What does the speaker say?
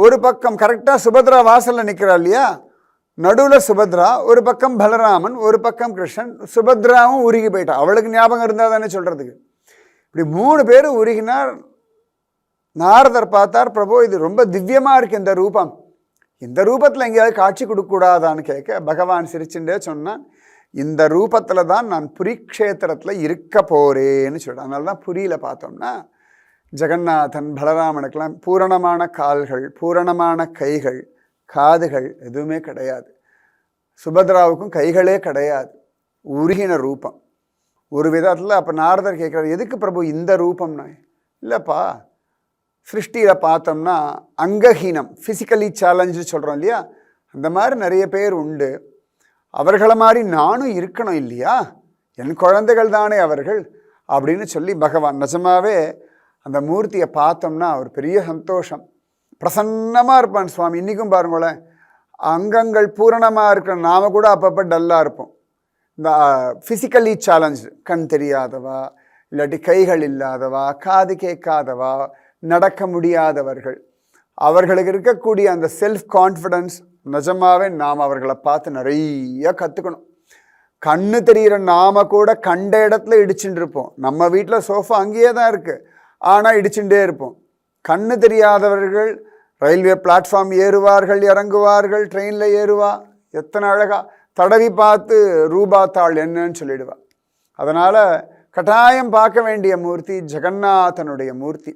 ஒரு பக்கம் கரெக்டாக சுபத்ரா வாசலில் நிற்கிறா இல்லையா, நடுவில் சுபத்ரா, ஒரு பக்கம் பலராமன், ஒரு பக்கம் கிருஷ்ணன். சுபத்ராவும் உருகி போயிட்டா. அவளுக்கு ஞாபகம் இருந்தால் தானே சொல்கிறதுக்கு. இப்படி 3 பேரும் உருகினார். நாரதர் பார்த்தார், பிரபு இது ரொம்ப திவ்யமாக இருக்குது இந்த ரூபம், இந்த ரூபத்தில் எங்கேயாவது காட்சி கொடுக்கக்கூடாதான்னு கேட்க பகவான் சிரிச்சுட்டே சொன்னான், இந்த ரூபத்தில் தான் நான் புரிக்ஷேத்திரத்தில் இருக்க போகிறேன்னு சொல்கிறேன். அதனால தான் புரியில் பார்த்தோம்னா ஜெகநாதன் பலராமனுக்கெல்லாம் பூரணமான கால்கள், பூரணமான கைகள், காதுகள் எதுவுமே கிடையாது. சுபத்ராவுக்கும் கைகளே கிடையாது. உருகின ரூபம் ஒரு விதத்தில். அப்போ நாரதர் கேட்குறாரு, எதுக்கு பிரபு இந்த ரூபம்னா? இல்லைப்பா, சிருஷ்டியில் பார்த்தோம்னா அங்கஹீனம், ஃபிசிக்கலி சேலஞ்சு சொல்கிறோம் இல்லையா, அந்த மாதிரி நிறைய பேர் உண்டு. அவர்களை மாதிரி நானும் இருக்கணும் இல்லையா, என் குழந்தைகள் தானே அவர்கள் அப்படின்னு சொல்லி பகவான் நிஜமாவே அந்த மூர்த்தியை பார்த்தோம்னா ஒரு பெரிய சந்தோஷம், பிரசன்னமாக இருப்பான் சுவாமி. இன்றைக்கும் பாருங்களேன், அங்கங்கள் பூரணமாக இருக்கிற நாம் கூட அப்பப்போ டல்லாக இருப்போம். இந்த ஃபிசிக்கலி சேலஞ்சு, கண் தெரியாதவா, இல்லாட்டி கைகள் இல்லாதவா, காது கேட்காதவா, நடக்க முடியாதவர்கள், அவர்களுக்கு இருக்கக்கூடிய அந்த செல்ஃப் கான்ஃபிடென்ஸ் நிஜமாவே நாம் அவர்களை பார்த்து நிறைய கற்றுக்கணும். கண்ணு தெரிகிற நாம கூட கண்ட இடத்துல இடிச்சுட்டு இருப்போம். நம்ம வீட்டில் சோஃபா அங்கேயே தான் இருக்குது, ஆனால் இடிச்சுட்டே இருப்போம். கண்ணு தெரியாதவர்கள் ரயில்வே பிளாட்ஃபார்ம் ஏறுவார்கள், இறங்குவார்கள், ட்ரெயினில் ஏறுவா, எத்தனை அழகாக தடவி பார்த்து ரூபா தாள் என்னன்னு சொல்லிடுவா. அதனால் கட்டாயம் பார்க்க வேண்டிய மூர்த்தி ஜெகநாதனுடைய மூர்த்தி.